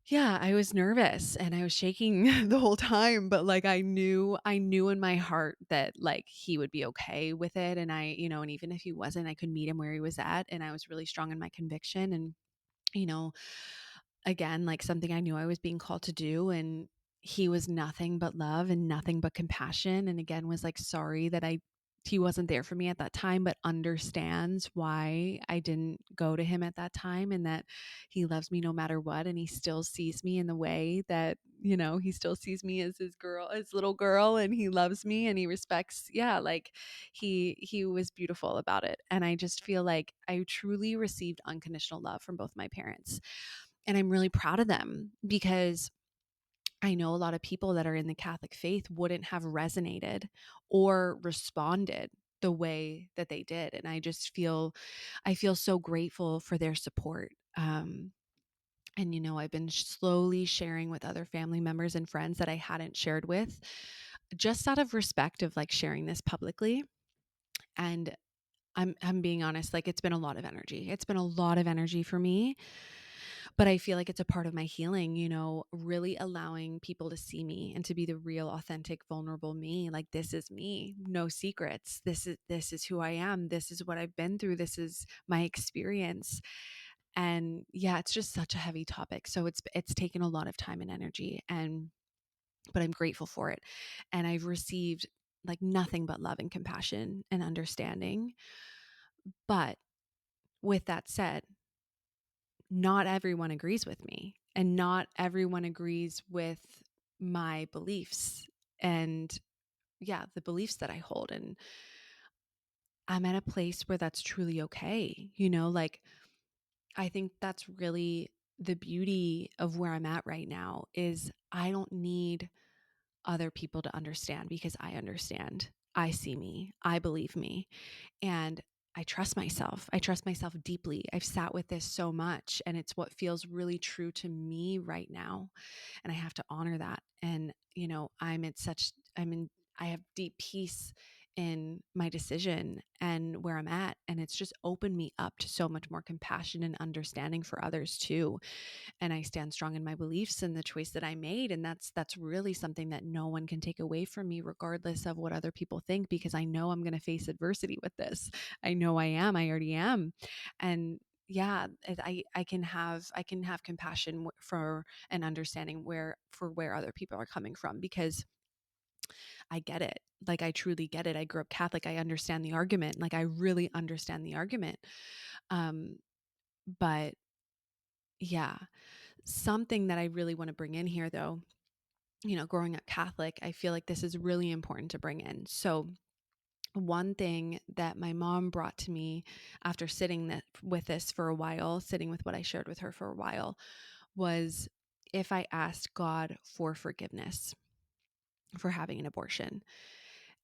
yeah, I was nervous and I was shaking the whole time. But like I knew in my heart that like he would be okay with it. And and even if he wasn't, I could meet him where he was at. And I was really strong in my conviction. And, you know, again, like something I knew I was being called to do. And he was nothing but love and nothing but compassion. And again, was like sorry that he wasn't there for me at that time, but understands why I didn't go to him at that time and that he loves me no matter what. And he still sees me in the way that, he still sees me as his little girl, and he loves me and he respects. Yeah. Like he was beautiful about it. And I just feel like I truly received unconditional love from both my parents. And I'm really proud of them because I know a lot of people that are in the Catholic faith wouldn't have resonated or responded the way that they did. And I feel so grateful for their support. And I've been slowly sharing with other family members and friends that I hadn't shared with, just out of respect of like sharing this publicly. And I'm being honest, like it's been a lot of energy. It's been a lot of energy for me, but I feel like it's a part of my healing, really allowing people to see me and to be the real, authentic, vulnerable me. Like this is me, no secrets. This is who I am. This is what I've been through. This is my experience. And yeah, it's just such a heavy topic. So it's taken a lot of time and energy, but I'm grateful for it. And I've received like nothing but love and compassion and understanding. But with that said, not everyone agrees with me and not everyone agrees with my beliefs and yeah, the beliefs that I hold. And I'm at a place where that's truly okay. Like I think that's really the beauty of where I'm at right now is I don't need other people to understand because I understand. I see me. I believe me. And I trust myself. I trust myself deeply. I've sat with this so much and it's what feels really true to me right now. And I have to honor that. And, I have deep peace in my decision and where I'm at. And it's just opened me up to so much more compassion and understanding for others too. And I stand strong in my beliefs and the choice that I made. And that's really something that no one can take away from me, regardless of what other people think, because I know I'm going to face adversity with this. I know I am. I already am. And yeah, I can have compassion for and understanding where other people are coming from because I get it. Like I truly get it. I grew up Catholic. I understand the argument. Like I really understand the argument. Um, but yeah, something that I really want to bring in here though, growing up Catholic, I feel like this is really important to bring in. So, one thing that my mom brought to me after with this for a while, sitting with what I shared with her for a while, was if I asked God for forgiveness for having an abortion.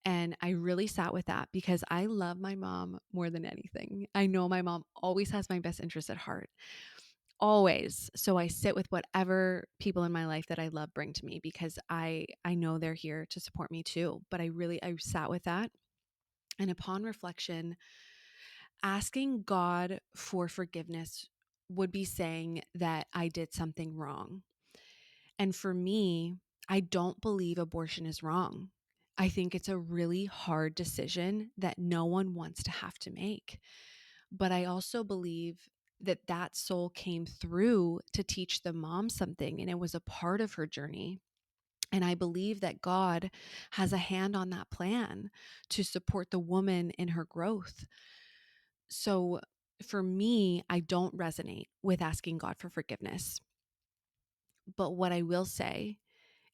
And I really sat with that because I love my mom more than anything. I know my mom always has my best interest at heart. Always. So I sit with whatever people in my life that I love bring to me because I know they're here to support me too. But I sat with that, and upon reflection, asking God for forgiveness would be saying that I did something wrong. And for me, I don't believe abortion is wrong. I think it's a really hard decision that no one wants to have to make. But I also believe that that soul came through to teach the mom something, and it was a part of her journey. And I believe that God has a hand on that plan to support the woman in her growth. So for me, I don't resonate with asking God for forgiveness. But what I will say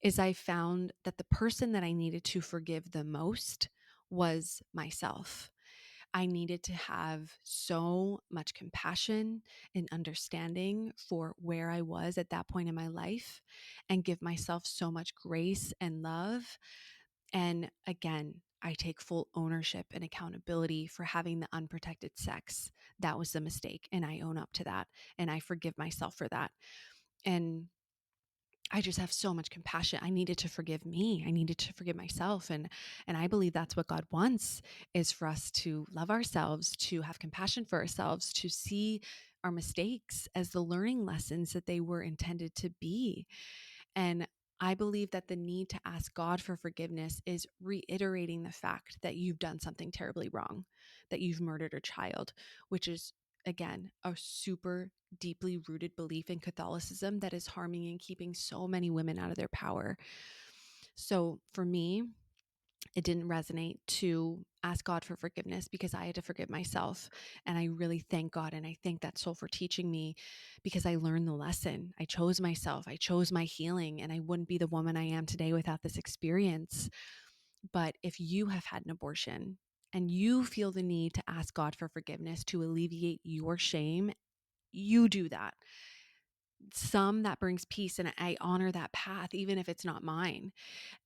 is I found that the person that I needed to forgive the most was myself. I needed to have so much compassion and understanding for where I was at that point in my life and give myself so much grace and love. And again, I take full ownership and accountability for having the unprotected sex. That was the mistake. And I own up to that. And I forgive myself for that. And I just have so much compassion. I needed to forgive me. I needed to forgive myself. And I believe that's what God wants, is for us to love ourselves, to have compassion for ourselves, to see our mistakes as the learning lessons that they were intended to be. And I believe that the need to ask God for forgiveness is reiterating the fact that you've done something terribly wrong, that you've murdered a child, which is, again, a super deeply rooted belief in Catholicism that is harming and keeping so many women out of their power. So for me, it didn't resonate to ask God for forgiveness because I had to forgive myself. And I really thank God and I thank that soul for teaching me, because I learned the lesson. I chose myself, I chose my healing, and I wouldn't be the woman I am today without this experience. But if you have had an abortion and you feel the need to ask God for forgiveness to alleviate your shame, you do that. Some that brings peace, and I honor that path, even if it's not mine.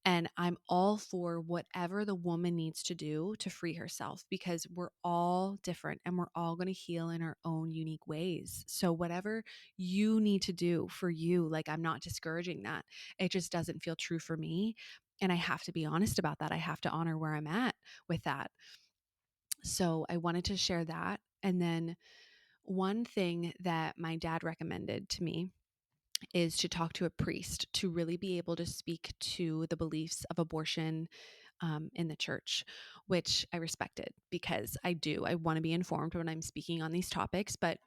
And I'm all for whatever the woman needs to do to free herself, because we're all different and we're all going to heal in our own unique ways. So, whatever you need to do for you, like, I'm not discouraging that. It just doesn't feel true for me. And I have to be honest about that. I have to honor where I'm at with that. So, I wanted to share that. And then, one thing that my dad recommended to me is to talk to a priest to really be able to speak to the beliefs of abortion in the church, which I respected, because I want to be informed when I'm speaking on these topics. But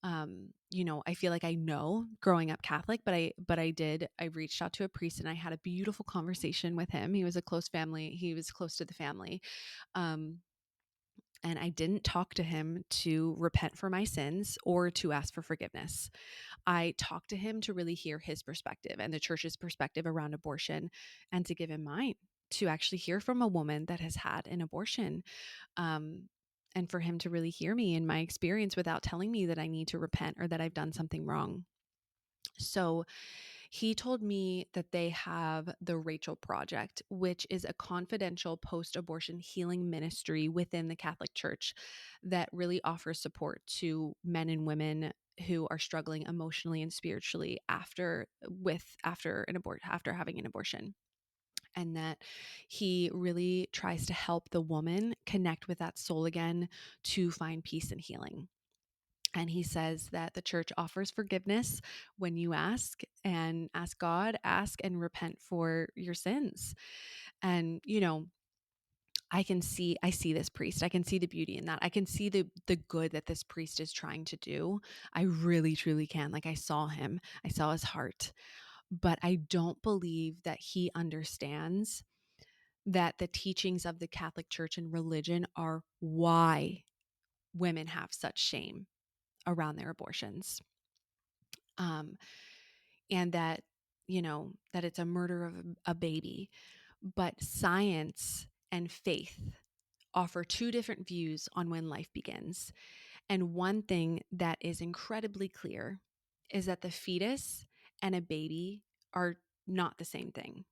I feel like I know growing up Catholic, I reached out to a priest and I had a beautiful conversation with him. He was close to the family. Um, and I didn't talk to him to repent for my sins or to ask for forgiveness. I talked to him to really hear his perspective and the church's perspective around abortion, and to give him mine, to actually hear from a woman that has had an abortion. Um, and for him to really hear me in my experience without telling me that I need to repent or that I've done something wrong. So he told me that they have the Rachel Project, which is a confidential post abortion healing ministry within the Catholic Church that really offers support to men and women who are struggling emotionally and spiritually after having an abortion. And that he really tries to help the woman connect with that soul again, to find peace and healing. And he says that the church offers forgiveness when you ask God, ask and repent for your sins. And, I see this priest. I can see the beauty in that. I can see the good that this priest is trying to do. I really, truly can. Like, I saw him, I saw his heart, but I don't believe that he understands that the teachings of the Catholic Church and religion are why women have such shame around their abortions. Um, and that it's a murder of a baby. But science and faith offer two different views on when life begins. And one thing that is incredibly clear is that the fetus and a baby are not the same thing.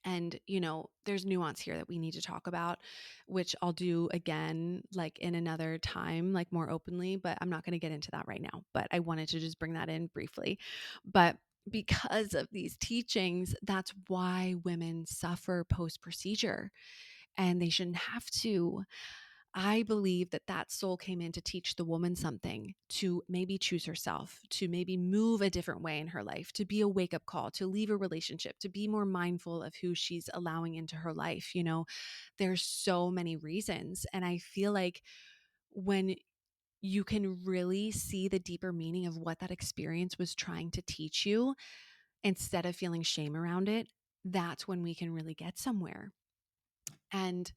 And, there's nuance here that we need to talk about, which I'll do again, like in another time, like more openly, but I'm not going to get into that right now. But I wanted to just bring that in briefly. But because of these teachings, that's why women suffer post procedure, and they shouldn't have to. I believe that that soul came in to teach the woman something, to maybe choose herself, to maybe move a different way in her life, to be a wake up call, to leave a relationship, to be more mindful of who she's allowing into her life. There's so many reasons. And I feel like when you can really see the deeper meaning of what that experience was trying to teach you, instead of feeling shame around it, that's when we can really get somewhere. And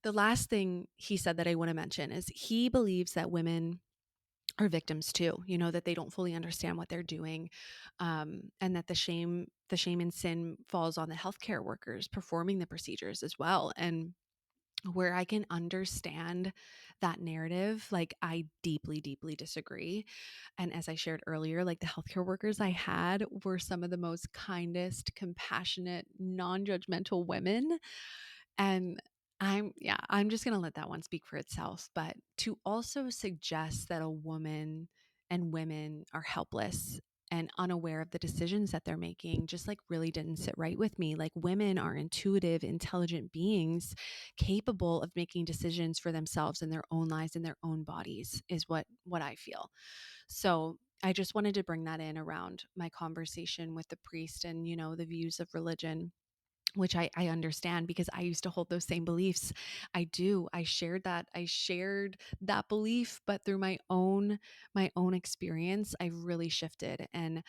the last thing he said that I want to mention is he believes that women are victims too, that they don't fully understand what they're doing, and that the shame and sin falls on the healthcare workers performing the procedures as well. And where I can understand that narrative, like, I deeply, deeply disagree. And as I shared earlier, like, the healthcare workers I had were some of the most kindest, compassionate, non-judgmental women. And I'm just going to let that one speak for itself. But to also suggest that a woman and women are helpless and unaware of the decisions that they're making just like really didn't sit right with me. Like, women are intuitive, intelligent beings capable of making decisions for themselves in their own lives and their own bodies, is what I feel. So I just wanted to bring that in around my conversation with the priest and, the views of religion, which I understand because I used to hold those same beliefs. I do. I shared that belief, but through my own experience, I really shifted. And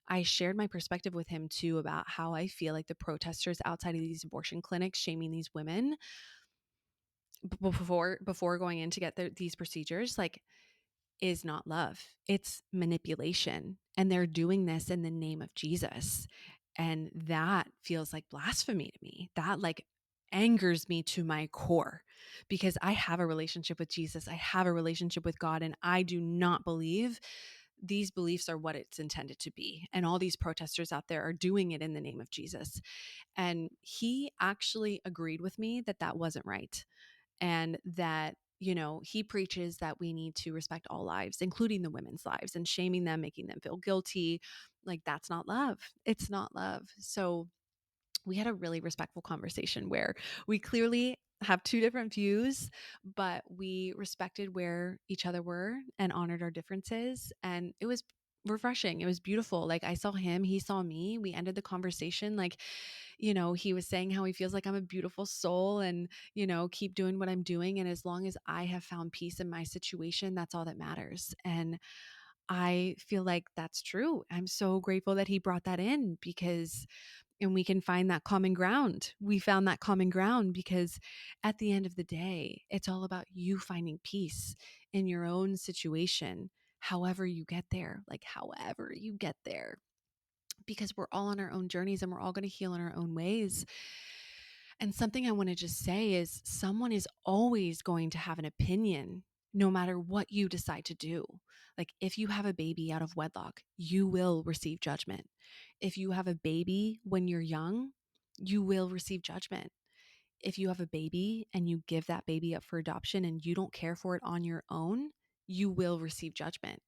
I shared my perspective with him too about how I feel like the protesters outside of these abortion clinics shaming these women before going in to get these procedures, like, is not love. It's manipulation. And they're doing this in the name of Jesus. And that feels like blasphemy to me. That like angers me to my core because I have a relationship with Jesus. I have a relationship with God, and I do not believe these beliefs are what it's intended to be. And all these protesters out there are doing it in the name of Jesus. And he actually agreed with me that that wasn't right, and that he preaches that we need to respect all lives, including the women's lives, and shaming them, making them feel guilty, like, that's not love. It's not love. So we had a really respectful conversation where we clearly have two different views, but we respected where each other were and honored our differences. And it was refreshing. It was beautiful. Like, I saw him, he saw me. We ended the conversation like, he was saying how he feels like I'm a beautiful soul and, keep doing what I'm doing. And as long as I have found peace in my situation, that's all that matters. And I feel like that's true. I'm so grateful that he brought that in because, and we can find that common ground. We found that common ground because at the end of the day, it's all about you finding peace in your own situation, however you get there, like, however you get there, because we're all on our own journeys and we're all going to heal in our own ways. And something I want to just say is someone is always going to have an opinion no matter what you decide to do. Like, if you have a baby out of wedlock, you will receive judgment. If you have a baby when you're young, you will receive judgment. If you have a baby and you give that baby up for adoption and you don't care for it on your own, you will receive judgment.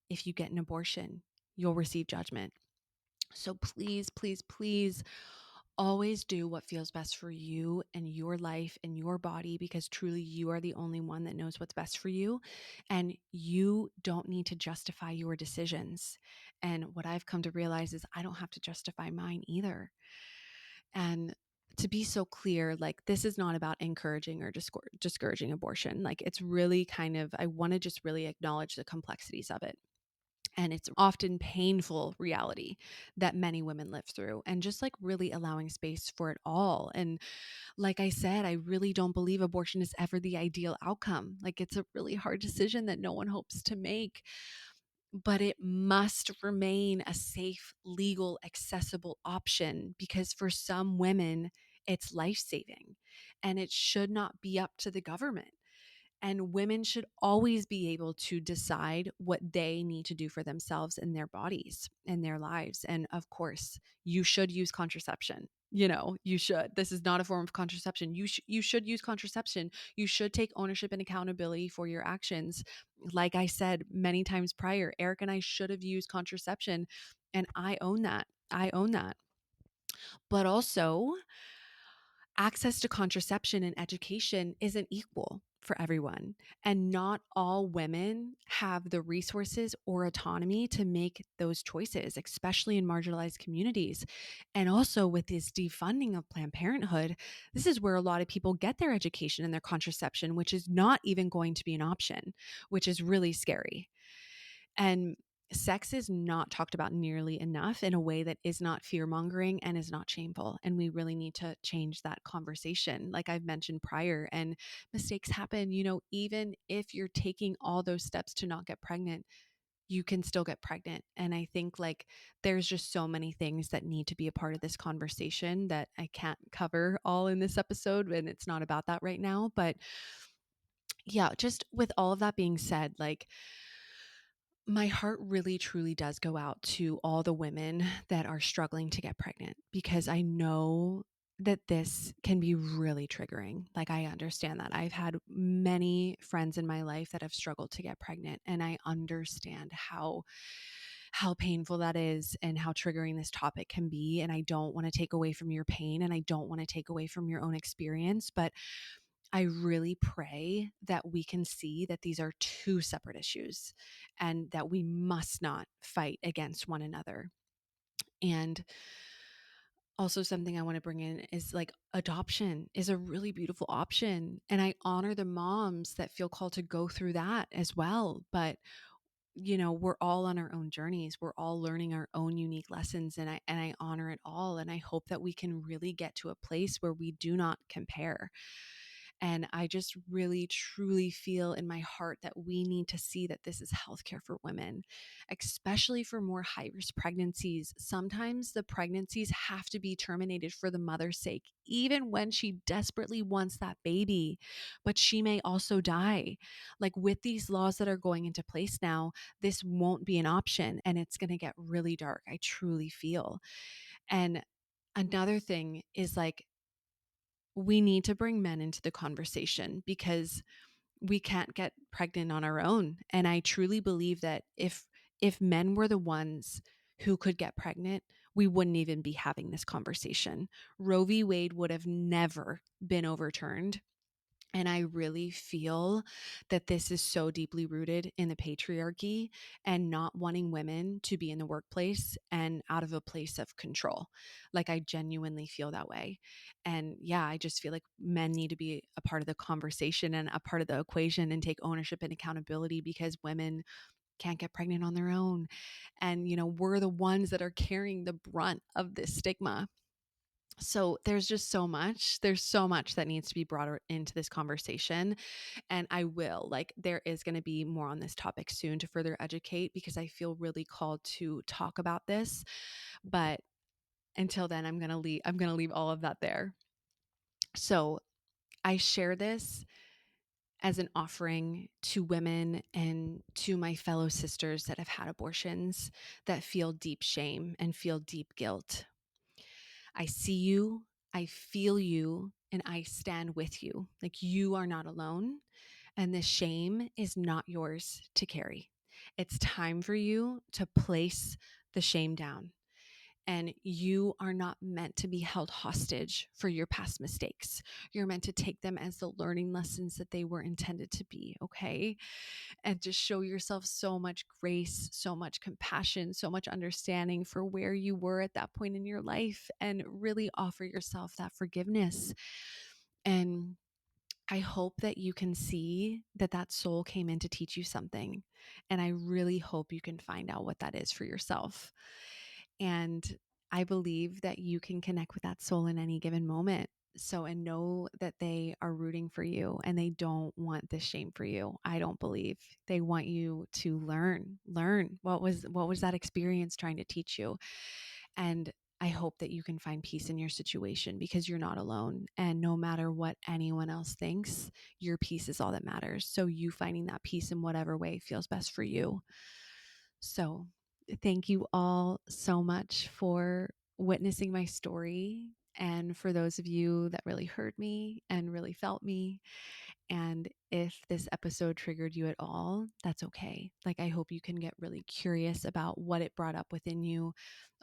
If you get an abortion, you'll receive judgment. So please, please, please always do what feels best for you and your life and your body, because truly you are the only one that knows what's best for you. And you don't need to justify your decisions. And what I've come to realize is I don't have to justify mine either. And to be so clear, like, this is not about encouraging or discouraging abortion. Like, it's really kind of, I want to just really acknowledge the complexities of it. And it's often painful reality that many women live through, and just like really allowing space for it all. And like I said, I really don't believe abortion is ever the ideal outcome. Like, it's a really hard decision that no one hopes to make, but it must remain a safe, legal, accessible option, because for some women, it's life saving, and it should not be up to the government. And women should always be able to decide what they need to do for themselves and their bodies and their lives. And of course, you should use contraception. You should. This is not a form of contraception. You should use contraception. You should take ownership and accountability for your actions. Like I said many times prior, Eric and I should have used contraception, and I own that. I own that. But also, access to contraception and education isn't equal for everyone. And not all women have the resources or autonomy to make those choices, especially in marginalized communities. And also, with this defunding of Planned Parenthood, this is where a lot of people get their education and their contraception, which is not even going to be an option, which is really scary. And sex is not talked about nearly enough in a way that is not fear mongering and is not shameful. And we really need to change that conversation, like I've mentioned prior. And mistakes happen, even if you're taking all those steps to not get pregnant, you can still get pregnant. And I think, like, there's just so many things that need to be a part of this conversation that I can't cover all in this episode. And it's not about that right now. But yeah, just with all of that being said, like, my heart really truly does go out to all the women that are struggling to get pregnant, because I know that this can be really triggering. Like, I understand that. I've had many friends in my life that have struggled to get pregnant, and I understand how painful that is and how triggering this topic can be. And I don't want to take away from your pain and I don't want to take away from your own experience, but I really pray that we can see that these are two separate issues and that we must not fight against one another. And also, something I want to bring in is like adoption is a really beautiful option. And I honor the moms that feel called to go through that as well. But we're all on our own journeys. We're all learning our own unique lessons, and I honor it all. And I hope that we can really get to a place where we do not compare. And I just really, truly feel in my heart that we need to see that this is healthcare for women, especially for more high risk pregnancies. Sometimes the pregnancies have to be terminated for the mother's sake, even when she desperately wants that baby, but she may also die. Like with these laws that are going into place now, this won't be an option and it's going to get really dark. I truly feel. And another thing is like, we need to bring men into the conversation because we can't get pregnant on our own. And I truly believe that if men were the ones who could get pregnant, we wouldn't even be having this conversation. Roe v. Wade would have never been overturned. And I really feel that this is so deeply rooted in the patriarchy and not wanting women to be in the workplace and out of a place of control. Like, I genuinely feel that way. And yeah, I just feel like men need to be a part of the conversation and a part of the equation and take ownership and accountability because women can't get pregnant on their own. And, we're the ones that are carrying the brunt of this stigma. So there's just so much. There's so much that needs to be brought into this conversation. And there is going to be more on this topic soon to further educate because I feel really called to talk about this. But until then, I'm going to leave all of that there. So I share this as an offering to women and to my fellow sisters that have had abortions that feel deep shame and feel deep guilt. I see you, I feel you, and I stand with you. Like, you are not alone, and this shame is not yours to carry. It's time for you to place the shame down. And you are not meant to be held hostage for your past mistakes. You're meant to take them as the learning lessons that they were intended to be, okay? And just show yourself so much grace, so much compassion, so much understanding for where you were at that point in your life, and really offer yourself that forgiveness. And I hope that you can see that that soul came in to teach you something. And I really hope you can find out what that is for yourself. And I believe that you can connect with that soul in any given moment. So, and know that they are rooting for you and they don't want this shame for you. I don't believe they want you to learn what was that experience trying to teach you. And I hope that you can find peace in your situation because you're not alone. And no matter what anyone else thinks, your peace is all that matters. So you finding that peace in whatever way feels best for you. So thank you all so much for witnessing my story. And for those of you that really heard me and really felt me. And if this episode triggered you at all, that's okay. Like, I hope you can get really curious about what it brought up within you,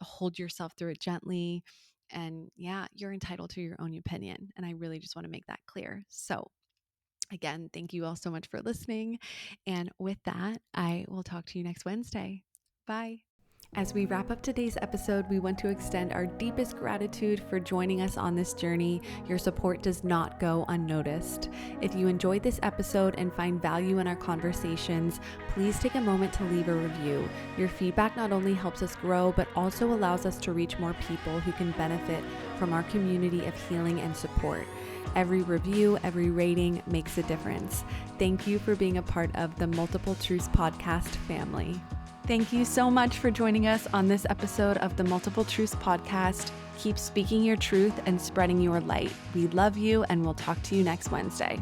hold yourself through it gently. And yeah, you're entitled to your own opinion. And I really just want to make that clear. So again, thank you all so much for listening. And with that, I will talk to you next Wednesday. Bye. As we wrap up today's episode, we want to extend our deepest gratitude for joining us on this journey. Your support does not go unnoticed. If you enjoyed this episode and find value in our conversations, please take a moment to leave a review. Your feedback not only helps us grow, but also allows us to reach more people who can benefit from our community of healing and support. Every review, every rating makes a difference. Thank you for being a part of the Multiple Truths podcast family. Thank you so much for joining us on this episode of the Multiple Truths podcast. Keep speaking your truth and spreading your light. We love you, and we'll talk to you next Wednesday.